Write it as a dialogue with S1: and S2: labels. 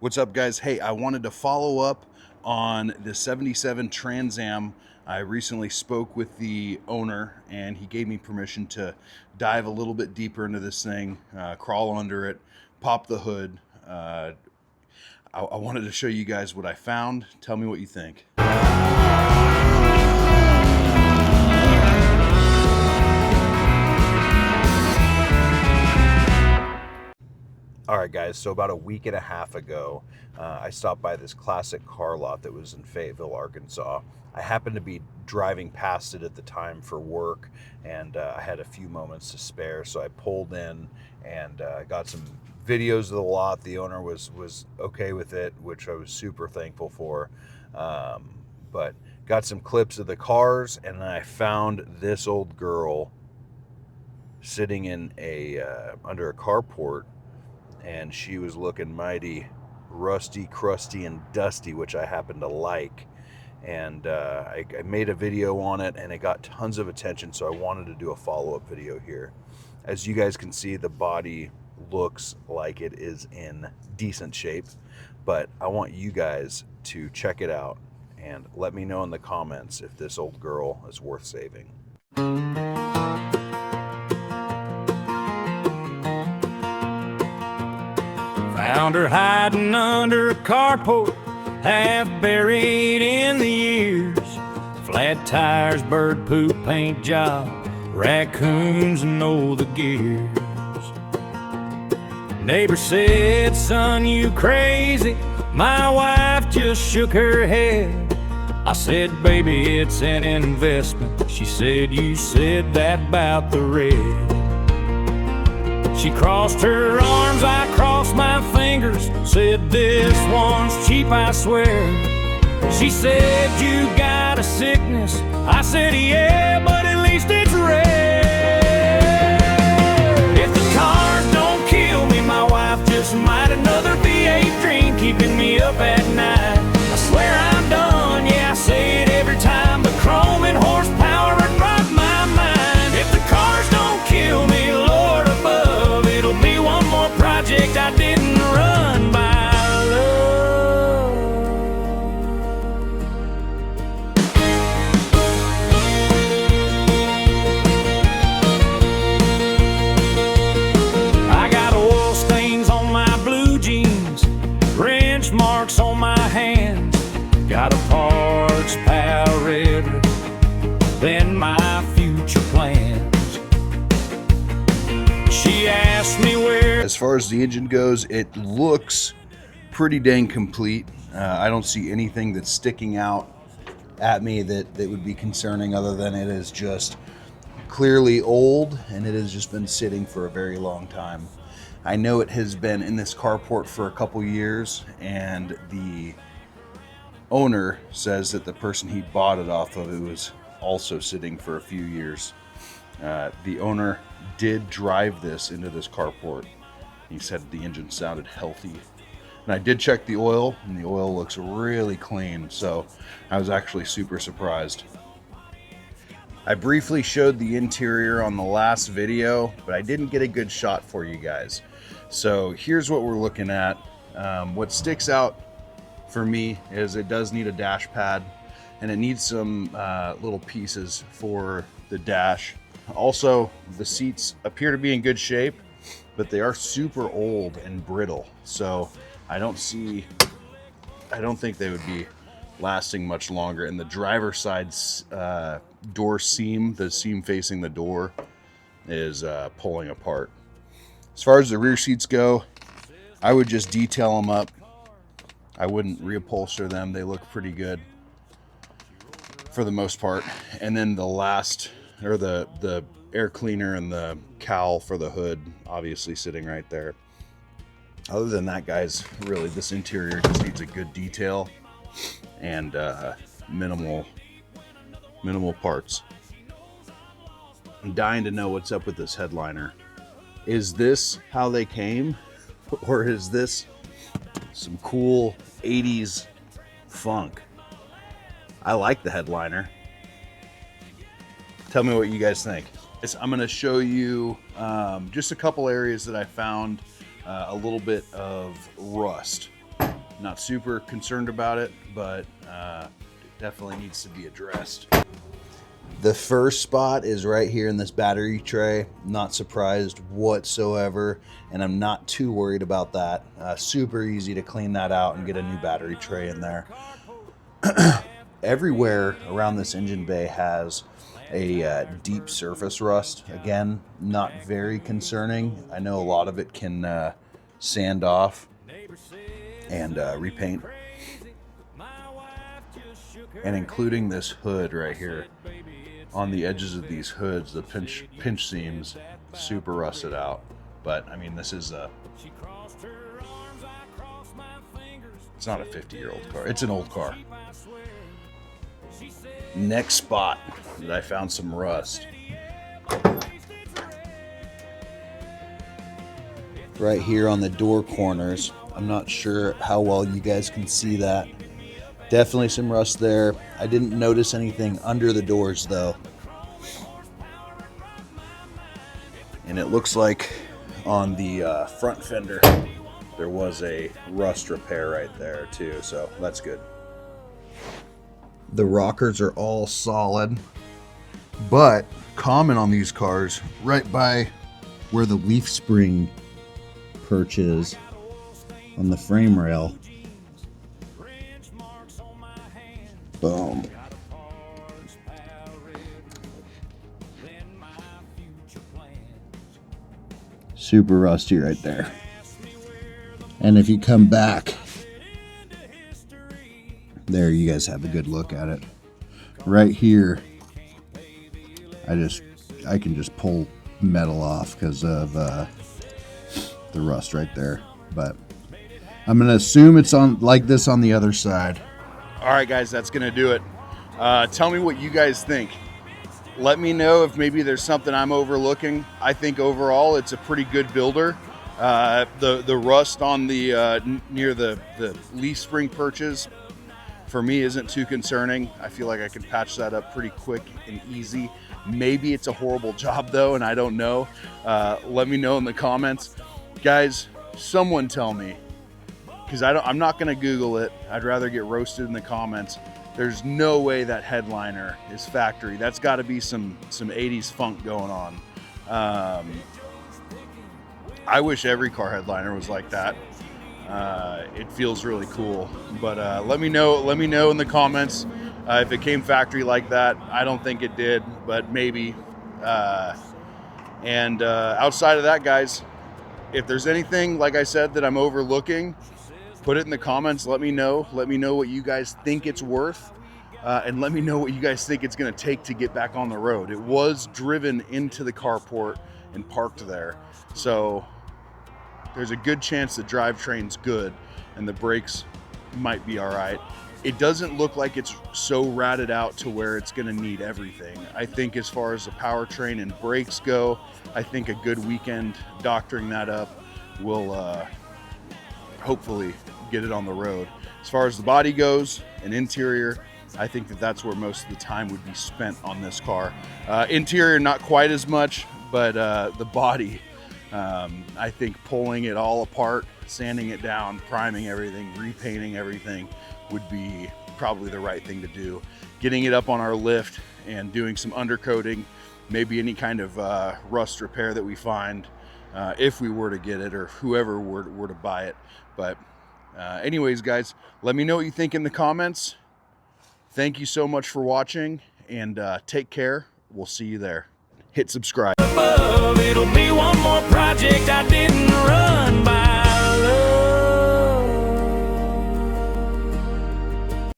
S1: What's up, guys? Hey, I wanted to follow up on the 77 Trans Am. I recently spoke with the owner and he gave me permission to dive a little bit deeper into this thing, crawl under it, pop the hood. I wanted to show you guys what I found. Tell me what you think. All right, guys, so about a week and a half ago, I stopped by this classic car lot that was in Fayetteville, Arkansas. I happened to be driving past it at the time for work, and I had a few moments to spare, so I pulled in and got some videos of the lot. The owner was okay with it, which I was super thankful for, but got some clips of the cars, and then I found this old girl sitting in under a carport, and she was looking mighty rusty, crusty, and dusty, which I happen to like. And I made a video on it, and it got tons of attention, so I wanted to do a follow-up video here. As you guys can see, the body looks like it is in decent shape, but I want you guys to check it out and let me know in the comments if this old girl is worth saving.
S2: Found her hiding under a carport, half buried in the years. Flat tires, bird poop, paint job, raccoons know the gears. Neighbor said, "Son, you crazy." My wife just shook her head. I said, "Baby, it's an investment." She said, "You said that about the red." She crossed her arms, I crossed my fingers, said, "This one's cheap, I swear." She said, "You got a sickness." I said, "Yeah, but at least it's rare." If the cars don't kill me, my wife just might. Another V8 dream keeping me up at night. I swear I'm done, yeah, I say it every time, but chrome and horsepower would rock my mind. If the cars don't kill me, Lord above, it'll be one more project I didn't run by love. I got oil stains on my blue jeans, wrench marks on my hands, got a parts pal redder than my future plans. She asked me where.
S1: As far as the engine goes, it looks pretty dang complete. I don't see anything that's sticking out at me that would be concerning, other than it is just clearly old and it has just been sitting for a very long time. I know it has been in this carport for a couple years, and the owner says that the person he bought it off of, it was also sitting for a few years. The owner did drive this into this carport. He said the engine sounded healthy. And I did check the oil, and the oil looks really clean, so I was actually super surprised. I briefly showed the interior on the last video, but I didn't get a good shot for you guys. So here's what we're looking at. What sticks out for me is it does need a dash pad, and it needs some little pieces for the dash. Also, the seats appear to be in good shape, but they are super old and brittle, so I don't think they would be lasting much longer. And the driver's side door seam, the seam facing the door, is pulling apart. As far as the rear seats go, I would just detail them up. I wouldn't reupholster them. They look pretty good for the most part. And then the last, or the air cleaner and the cowl for the hood, obviously sitting right there. Other than that, guys, really this interior just needs a good detail and minimal parts. I'm dying to know what's up with this headliner. Is this how they came, or is this some cool 80s funk? I like the headliner. Tell me what you guys think. I'm going to show you just a couple areas that I found a little bit of rust. Not super concerned about it, but it definitely needs to be addressed. The first spot is right here in this battery tray. Not surprised whatsoever, and I'm not too worried about that. Super easy to clean that out and get a new battery tray in there. Everywhere around this engine bay has a deep surface rust. Again, not very concerning. I know a lot of it can sand off and repaint. And including this hood right here. On the edges of these hoods, the pinch seams super rusted out. But I mean, this is it's not a 50-year-old car. It's an old car. Next spot that I found some rust. Right here on the door corners. I'm not sure how well you guys can see that. Definitely some rust there. I didn't notice anything under the doors though. And it looks like on the front fender there was a rust repair right there too, so that's good. The rockers are all solid, but common on these cars, right by where the leaf spring perch is on the frame rail. Boom. Super rusty right there. And if you come back, there you guys have a good look at it. Right here, I can just pull metal off because of the rust right there. But I'm gonna assume it's on like this on the other side. All right, guys, that's gonna do it. Tell me what you guys think. Let me know if maybe there's something I'm overlooking. I think overall it's a pretty good builder. The rust on the near the leaf spring perches for me isn't too concerning. I feel like I can patch that up pretty quick and easy. Maybe it's a horrible job though, and I don't know. Let me know in the comments, guys. Someone tell me, because I'm not going to Google it. I'd rather get roasted in the comments. There's no way that headliner is factory. That's got to be some 80s funk going on. I wish every car headliner was like that. It feels really cool. But let me know in the comments if it came factory like that. I don't think it did, but maybe. And outside of that, guys, if there's anything, like I said, that I'm overlooking, put it in the comments. Let me know. Let me know what you guys think it's worth. And let me know what you guys think it's going to take to get back on the road. It was driven into the carport and parked there. So there's a good chance the drivetrain's good and the brakes might be all right. It doesn't look like it's so ratted out to where it's going to need everything. I think as far as the powertrain and brakes go, I think a good weekend doctoring that up will hopefully get it on the road. As far as the body goes and interior, I think that's where most of the time would be spent on this car. Interior, not quite as much, but the body, I think pulling it all apart, sanding it down, priming everything, repainting everything would be probably the right thing to do. Getting it up on our lift and doing some undercoating, maybe any kind of rust repair that we find, if we were to get it or whoever were to buy it. But anyways, guys, let me know what you think in the comments. Thank you so much for watching, and take care. We'll see you there. Hit subscribe.
S2: It'll be one more project I didn't run.